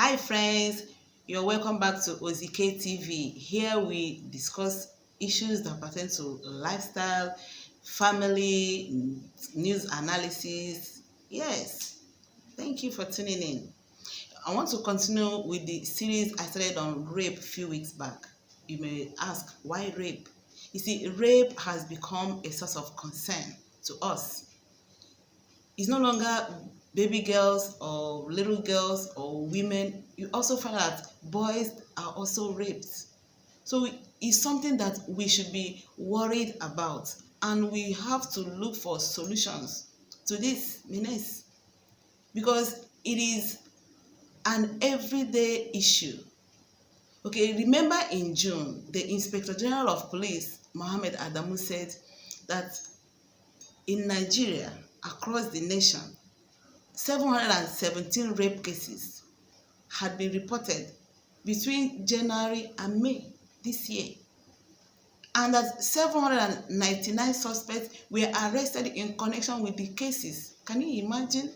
Hi friends, you're welcome back to OZK TV. Here we discuss issues that pertain to lifestyle, family, news analysis. Yes, thank you for tuning in. I want to continue with the series I started on rape a few weeks back. You may ask, why rape? You see, rape has become a source of concern to us. It's no longer baby girls or little girls or women. You also find that boys are also raped. So it's something that we should be worried about, and we have to look for solutions to this menace because it is an everyday issue. Okay, remember in June, the Inspector General of Police, Mohammed Adamu, said that in Nigeria, across the nation, 717 rape cases had been reported between January and May this year, and that 799 suspects were arrested in connection with the cases. Can you imagine?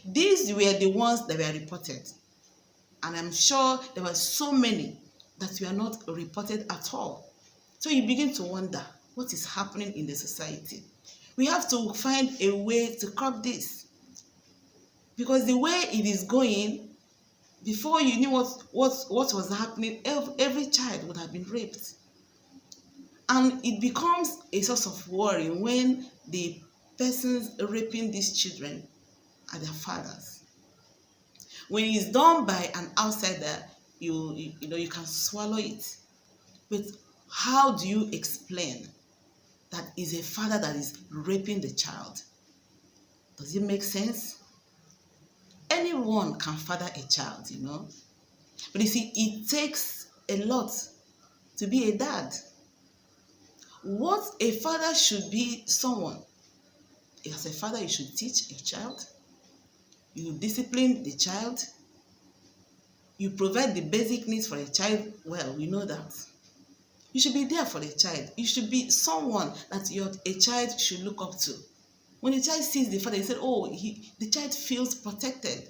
These were the ones that were reported, and I'm sure there were so many that were not reported at all. So you begin to wonder what is happening in the society. We have to find a way to curb this, because the way it is going, before you knew what was happening, every child would have been raped. And it becomes a source of worry when the persons raping these children are their fathers. When it's done by an outsider, you can swallow it. But how do you explain that is a father that is raping the child? Does it make sense? Anyone can father a child, But you see, it takes a lot to be a dad. What a father should be someone. As a father, you should teach your child. You discipline the child. You provide the basic needs for a child. Well, we know that. You should be there for the child. You should be someone that a child should look up to. When the child sees the father, he said, the child feels protected.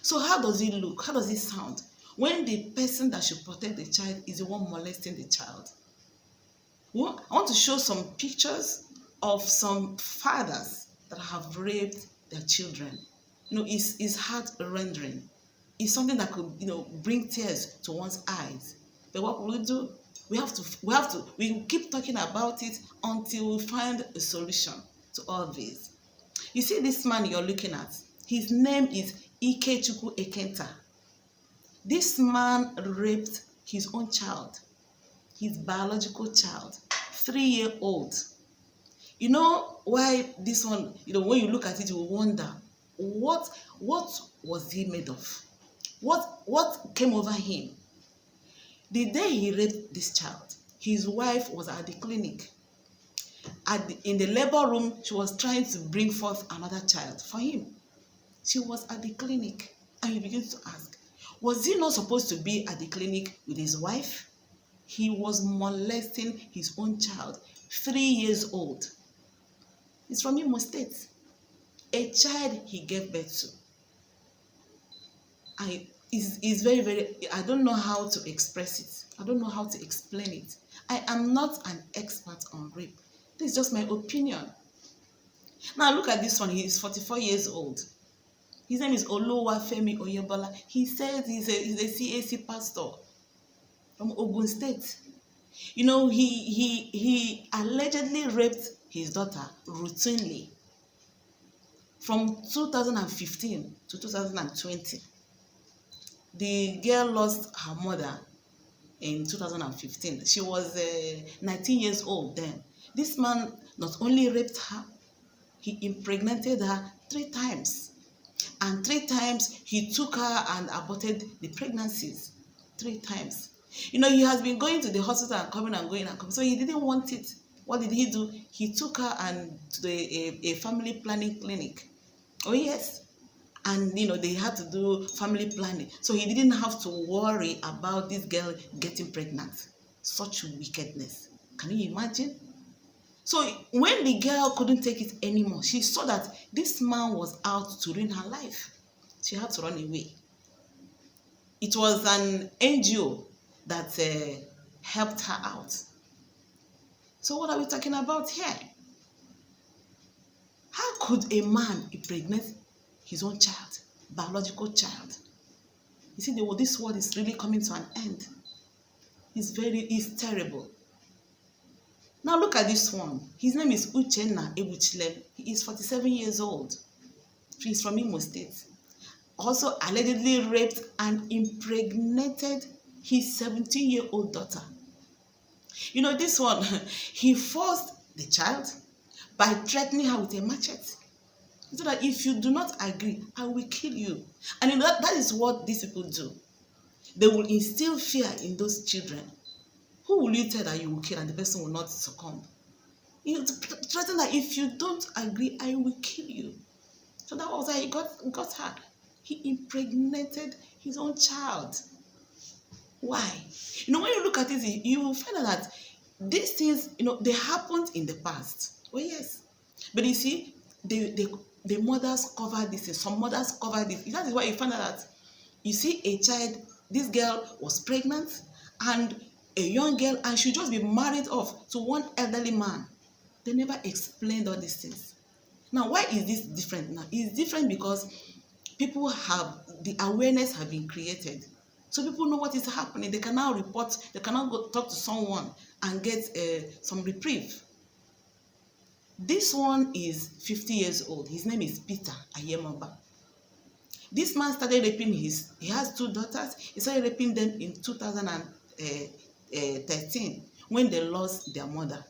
So how does it look? How does it sound when the person that should protect the child is the one molesting the child? Well, I want to show some pictures of some fathers that have raped their children. It's heart-rending. It's something that could, bring tears to one's eyes. But what will we do? We keep talking about it until we find a solution to all this. You see this man you're looking at, his name is Ikechukwu Ekenta. This man raped his own child, his biological child, 3-year-old. You know why this one, when you look at it, you will wonder, what was he made of? What came over him? The day he raped this child, his wife was at the clinic. In the labor room, she was trying to bring forth another child for him. She was at the clinic, and you begin to ask, was he not supposed to be at the clinic with his wife? He was molesting his own child, 3 years old. He's from Imo State. A child he gave birth to. It's very, very, I don't know how to express it. I don't know how to explain it. I am not an expert on rape. This is just my opinion. Now look at this one. He is 44 years old. His name is Oluwafemi Oyebola. He says he's a CAC pastor from Ogun State. He allegedly raped his daughter routinely from 2015 to 2020. The girl lost her mother in 2015. She was 19 years old then. This man not only raped her, he impregnated her 3 times. And 3 times he took her and aborted the pregnancies. 3 times. He has been going to the hospital and coming and going and coming. So he didn't want it. What did he do? He took her to a family planning clinic. Oh yes. And they had to do family planning. So he didn't have to worry about this girl getting pregnant. Such wickedness. Can you imagine? So when the girl couldn't take it anymore, she saw that this man was out to ruin her life. She had to run away. It was an NGO that helped her out. So what are we talking about here? How could a man impregnate his own child, biological child? You see, this world is really coming to an end. It's terrible. Now look at this one. His name is Uchenna Ebuchile. He is 47 years old. He's from Imo State. Also allegedly raped and impregnated his 17-year-old daughter. You know, this one, he forced the child by threatening her with a machete. So that if you do not agree, I will kill you. And you know, that is what these people do. They will instill fear in those children. Who will you tell that you will kill and the person will not succumb? You threaten that if you don't agree, I will kill you. So that was how he got her. He impregnated his own child. Why? You know, when you look at it, you will find out that these things, you know, they happened in the past. Oh yes. But you see, the mothers cover this. Some mothers cover this. That is why you find out that you see a child, this girl was pregnant and a young girl, and she just be married off to one elderly man. They never explained all these things. Now, why is this different now? It's different because people have, the awareness have been created. So people know what is happening. They can now report, they can now go talk to someone and get some reprieve. This one is 50 years old. His name is Peter Ayemaba. This man started raping he has 2 daughters. He started raping them in 2013 when they lost their mother.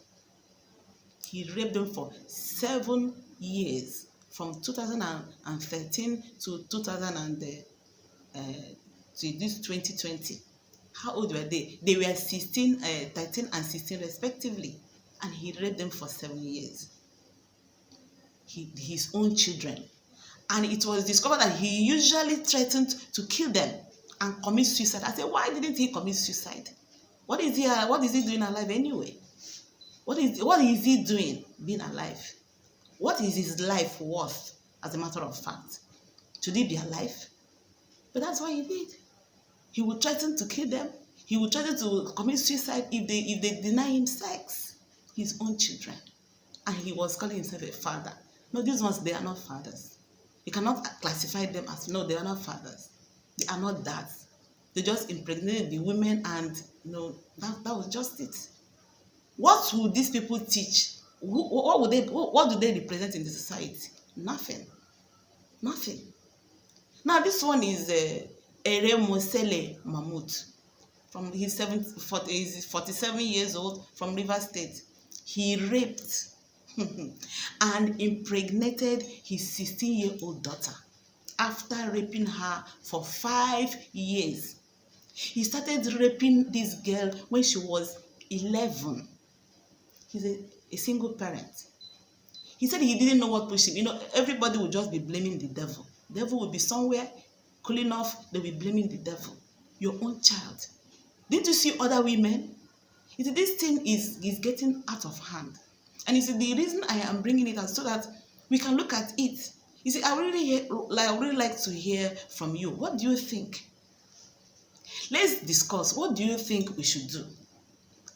He raped them for 7 years, from 2013 to 2020. How old were they? They were 13 and 16 respectively, and he raped them for 7 years. His own children. And it was discovered that he usually threatened to kill them and commit suicide. I said, why didn't he commit suicide? What is he doing alive anyway? What is he doing being alive? What is his life worth, as a matter of fact? Should he be alive? But that's what he did. He would threaten to kill them. He would threaten to commit suicide if they deny him sex. His own children. And he was calling himself a father. No, these ones, they are not fathers. You cannot classify them as, no, they are not fathers. They are not dads. They just impregnated the women, and you know, that was just it. What would these people teach? What do they represent in the society? Nothing. Nothing. Now this one is Ere Mosele Mahmoud. He's 47 years old, from Rivers State. He raped and impregnated his 16-year-old daughter after raping her for 5 years. He started raping this girl when she was 11. He's a single parent. He said he didn't know what pushed him. You know, everybody would just be blaming the devil. The devil will be somewhere cooling off. They'll be blaming the devil. Your own child. Didn't you see other women? You see, this thing is getting out of hand. And you see, the reason I am bringing it out so that we can look at it. You see, I really like to hear from you. What do you think? Let's discuss. What do you think we should do?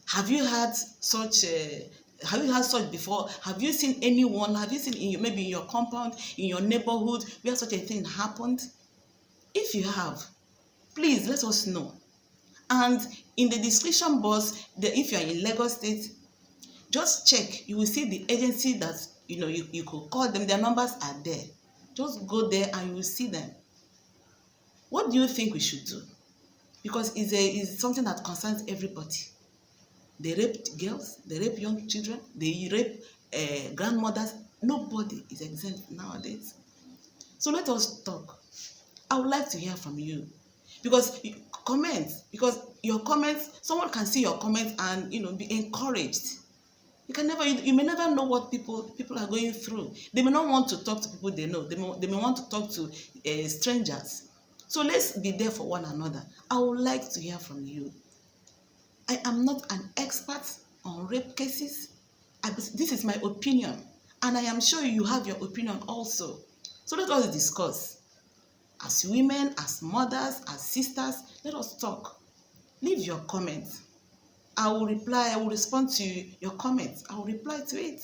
Have you had such before? Have you seen anyone? Have you seen maybe in your compound, in your neighborhood, where such a thing happened? If you have, please let us know. And in the description box, if you are in Lagos State, just check. You will see the agency that you could call them. Their numbers are there. Just go there and you will see them. What do you think we should do? Because it's something that concerns everybody. They rape girls, they rape young children, they rape grandmothers. Nobody is exempt nowadays. So let us talk. I would like to hear from you. Because your comments, someone can see your comments and be encouraged. You may never know what people are going through. They may not want to talk to people they know. They may want to talk to strangers. So let's be there for one another. I would like to hear from you. I am not an expert on rape cases. This is my opinion. And I am sure you have your opinion also. So let us discuss. As women, as mothers, as sisters, let us talk. Leave your comments. I will reply, I will respond to your comments. I will reply to it.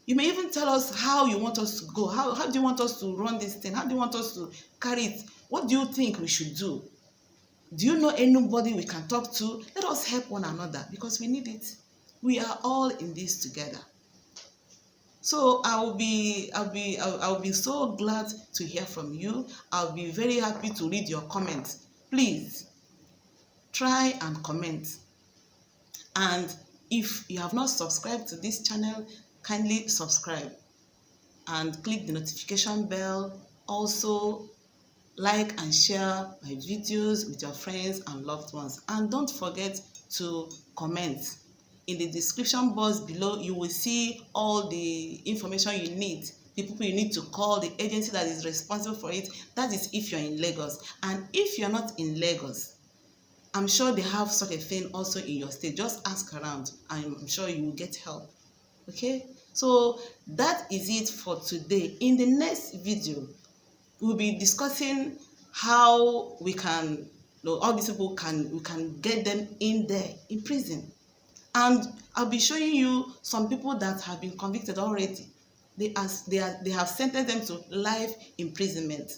You may even tell us how you want us to go. How do you want us to run this thing? How do you want us to carry it? What do you think we should do? Do you know anybody we can talk to? Let us help one another because we need it. We are all in this together. So I'll be so glad to hear from you. I'll be very happy to read your comments. Please try and comment. And if you have not subscribed to this channel, kindly subscribe and click the notification bell. Also, like and share my videos with your friends and loved ones. And don't forget to comment. In the description box below, you will see all the information you need, the people you need to call, the agency that is responsible for it. That is if you're in Lagos. And if you're not in Lagos, I'm sure they have such a thing also in your state. Just ask around and I'm sure you will get help. Okay? So that is it for today. In the next video, we'll be discussing how we can, all these people we can get them in there, in prison. And I'll be showing you some people that have been convicted already. They have sentenced them to life imprisonment.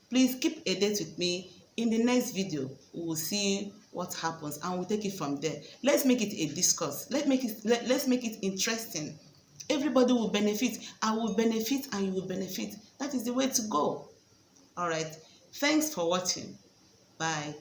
Please keep a date with me. In the next video, we will see what happens and we'll take it from there. Let's make it a discourse. Let's make it interesting. Everybody will benefit. I will benefit and you will benefit. That is the way to go. All right. Thanks for watching. Bye.